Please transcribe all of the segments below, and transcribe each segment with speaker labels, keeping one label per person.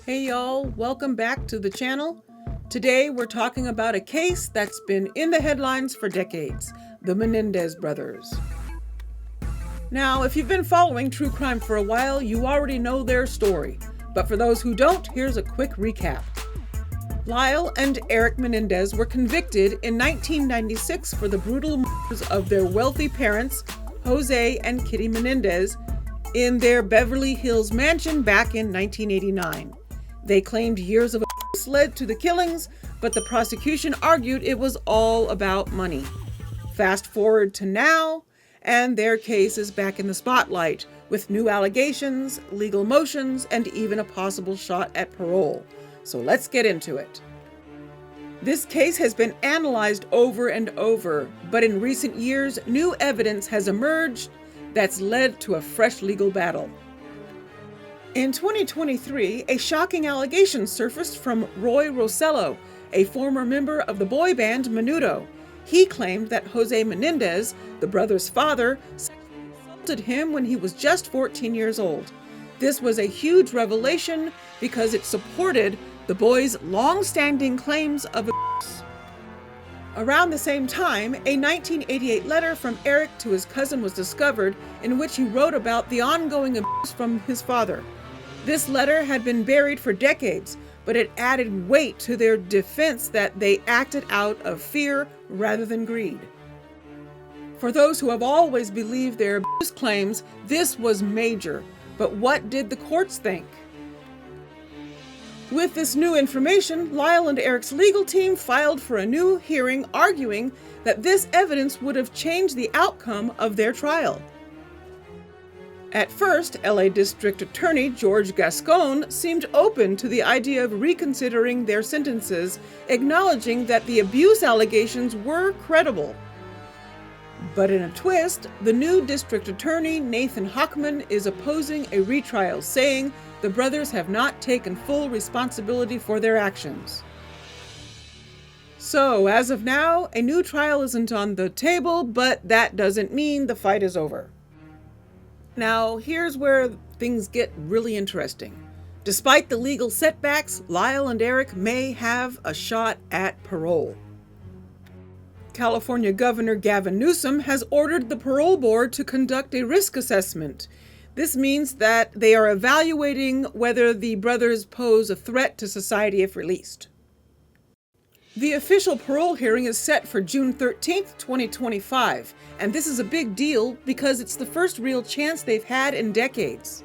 Speaker 1: Hey y'all, welcome back to the channel. Today we're talking about a case that's been in the headlines for decades, the Menendez brothers. Now, if you've been following true crime for a while, you already know their story. But for those who don't, here's a quick recap. Lyle and Erik Menendez were convicted in 1996 for the brutal murders of their wealthy parents, José and Kitty Menendez, in their Beverly Hills mansion back in 1989. They claimed years of abuse led to the killings, but the prosecution argued it was all about money. Fast forward to now, and their case is back in the spotlight, with new allegations, legal motions, and even a possible shot at parole. So let's get into it. This case has been analyzed over and over, but in recent years, new evidence has emerged that's led to a fresh legal battle. In 2023, a shocking allegation surfaced from Roy Rosello, a former member of the boy band Menudo. He claimed that José Menendez, the brother's father, sexually assaulted him when he was just 14 years old. This was a huge revelation because it supported the boy's long-standing claims of abuse. Around the same time, a 1988 letter from Erik to his cousin was discovered in which he wrote about the ongoing abuse from his father. This letter had been buried for decades, but it added weight to their defense that they acted out of fear rather than greed. For those who have always believed their abuse claims, this was major. But what did the courts think? With this new information, Lyle and Erik's legal team filed for a new hearing, arguing that this evidence would have changed the outcome of their trial. At first, LA District Attorney George Gascon seemed open to the idea of reconsidering their sentences, acknowledging that the abuse allegations were credible. But in a twist, the new district attorney, Nathan Hochman, is opposing a retrial, saying the brothers have not taken full responsibility for their actions. So, as of now, a new trial isn't on the table, but that doesn't mean the fight is over. Now, here's where things get really interesting. Despite the legal setbacks, Lyle and Erik may have a shot at parole. California Governor Gavin Newsom has ordered the parole board to conduct a risk assessment. This means that they are evaluating whether the brothers pose a threat to society if released. The official parole hearing is set for June 13th, 2025, and this is a big deal because it's the first real chance they've had in decades.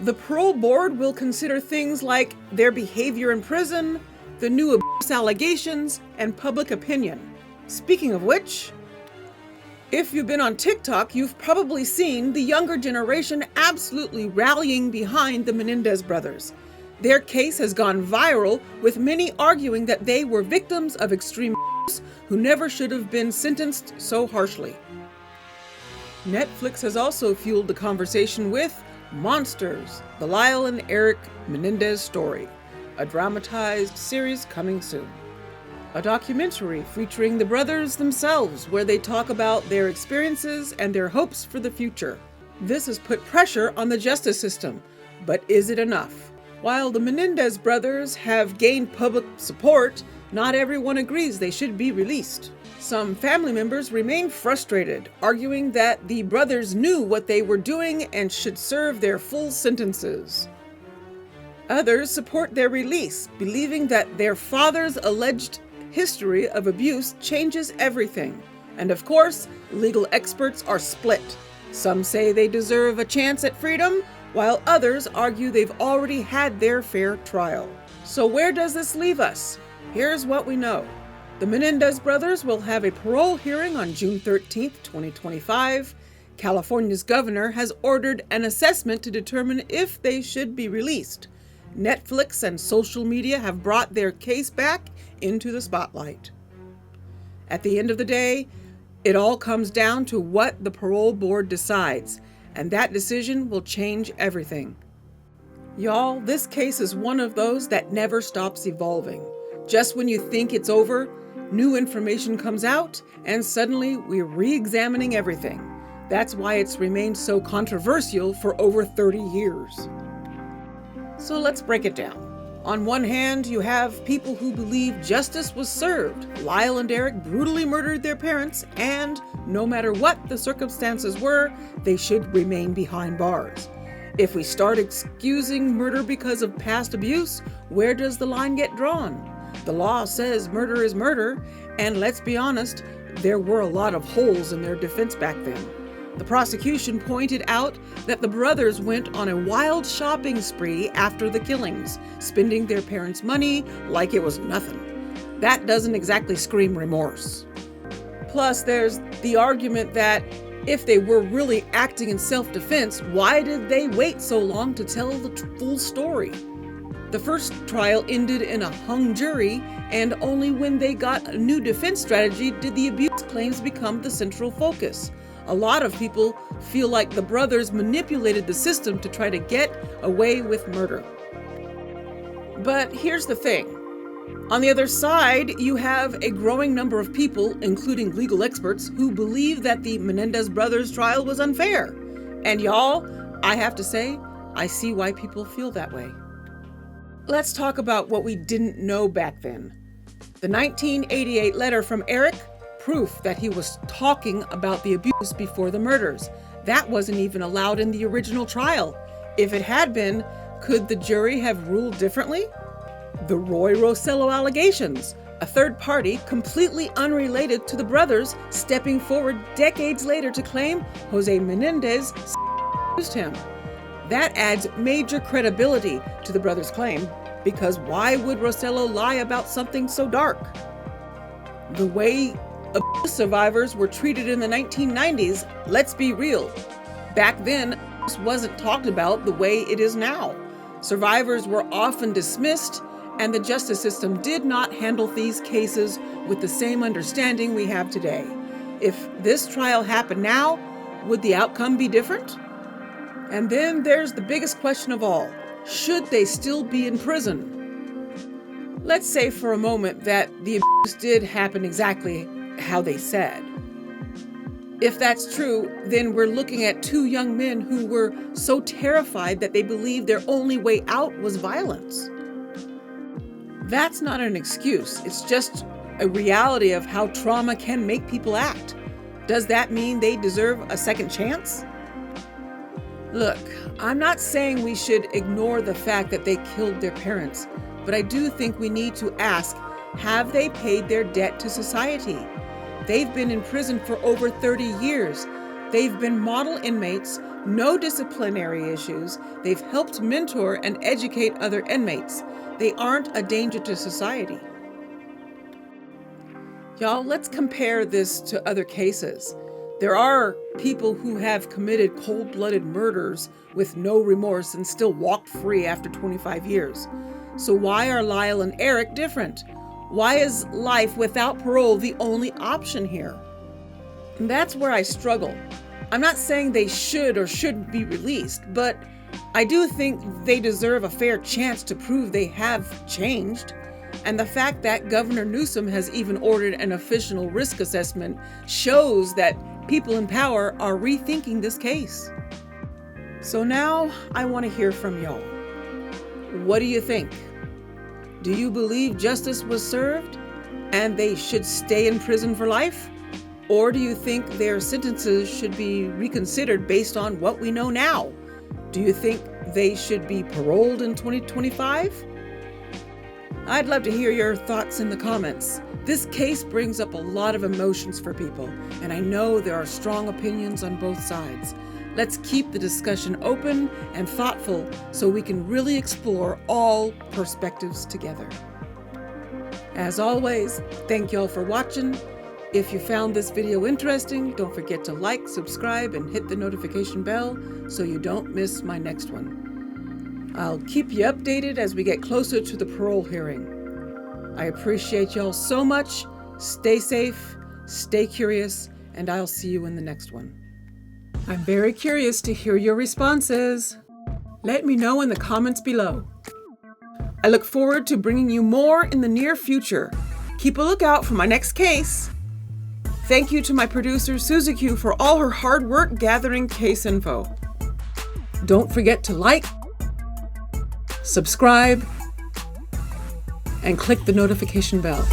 Speaker 1: The parole board will consider things like their behavior in prison, the new abuse allegations, and public opinion. Speaking of which, if you've been on TikTok, you've probably seen the younger generation absolutely rallying behind the Menendez brothers. Their case has gone viral, with many arguing that they were victims of extreme abuse who never should have been sentenced so harshly. Netflix has also fueled the conversation with Monsters, the Lyle and Erik Menendez story, a dramatized series coming soon. A documentary featuring the brothers themselves, where they talk about their experiences and their hopes for the future. This has put pressure on the justice system, but is it enough? While the Menendez brothers have gained public support, not everyone agrees they should be released. Some family members remain frustrated, arguing that the brothers knew what they were doing and should serve their full sentences. Others support their release, believing that their father's alleged history of abuse changes everything. And of course, legal experts are split. Some say they deserve a chance at freedom, while others argue they've already had their fair trial. So where does this leave us? Here's what we know. The Menendez brothers will have a parole hearing on June 13th, 2025. California's governor has ordered an assessment to determine if they should be released. Netflix and social media have brought their case back into the spotlight. At the end of the day, it all comes down to what the parole board decides, and that decision will change everything. Y'all, this case is one of those that never stops evolving. Just when you think it's over, new information comes out, and suddenly we're re-examining everything. That's why it's remained so controversial for over 30 years. So let's break it down. On one hand, you have people who believe justice was served. Lyle and Erik brutally murdered their parents, and no matter what the circumstances were, they should remain behind bars. If we start excusing murder because of past abuse, where does the line get drawn? The law says murder is murder, and let's be honest, there were a lot of holes in their defense back then. The prosecution pointed out that the brothers went on a wild shopping spree after the killings, spending their parents' money like it was nothing. That doesn't exactly scream remorse. Plus, there's the argument that if they were really acting in self-defense, why did they wait so long to tell the full story? The first trial ended in a hung jury, and only when they got a new defense strategy did the abuse claims become the central focus. A lot of people feel like the brothers manipulated the system to try to get away with murder. But here's the thing. On the other side, you have a growing number of people, including legal experts, who believe that the Menendez brothers trial was unfair. And y'all, I have to say, I see why people feel that way. Let's talk about what we didn't know back then. The 1988 letter from Erik, proof that he was talking about the abuse before the murders. That wasn't even allowed in the original trial. If it had been, could the jury have ruled differently? The Roy Rosello allegations, a third party completely unrelated to the brothers stepping forward decades later to claim José Menendez used him. That adds major credibility to the brothers' claim, because why would Rosello lie about something so dark? The way abuse survivors were treated in the 1990s, let's be real. Back then, this wasn't talked about the way it is now. Survivors were often dismissed, and the justice system did not handle these cases with the same understanding we have today. If this trial happened now, would the outcome be different? And then there's the biggest question of all. Should they still be in prison? Let's say for a moment that the abuse did happen exactly how they said. If that's true, then we're looking at two young men who were so terrified that they believed their only way out was violence. That's not an excuse. It's just a reality of how trauma can make people act. Does that mean they deserve a second chance? Look, I'm not saying we should ignore the fact that they killed their parents, but I do think we need to ask, have they paid their debt to society? They've been in prison for over 30 years. They've been model inmates, no disciplinary issues. They've helped mentor and educate other inmates. They aren't a danger to society. Y'all, let's compare this to other cases. There are people who have committed cold-blooded murders with no remorse and still walked free after 25 years. So why are Lyle and Erik different? Why is life without parole the only option here? And that's where I struggle. I'm not saying they should or shouldn't be released, but I do think they deserve a fair chance to prove they have changed. And the fact that Governor Newsom has even ordered an official risk assessment shows that people in power are rethinking this case. So now I want to hear from y'all. What do you think? Do you believe justice was served and they should stay in prison for life? Or do you think their sentences should be reconsidered based on what we know now? Do you think they should be paroled in 2025? I'd love to hear your thoughts in the comments. This case brings up a lot of emotions for people, and I know there are strong opinions on both sides. Let's keep the discussion open and thoughtful so we can really explore all perspectives together. As always, thank y'all for watching. If you found this video interesting, don't forget to like, subscribe, and hit the notification bell so you don't miss my next one. I'll keep you updated as we get closer to the parole hearing. I appreciate y'all so much. Stay safe, stay curious, and I'll see you in the next one. I'm very curious to hear your responses. Let me know in the comments below. I look forward to bringing you more in the near future. Keep a lookout for my next case. Thank you to my producer Suzuki for all her hard work gathering case info. Don't forget to like, subscribe, and click the notification bell.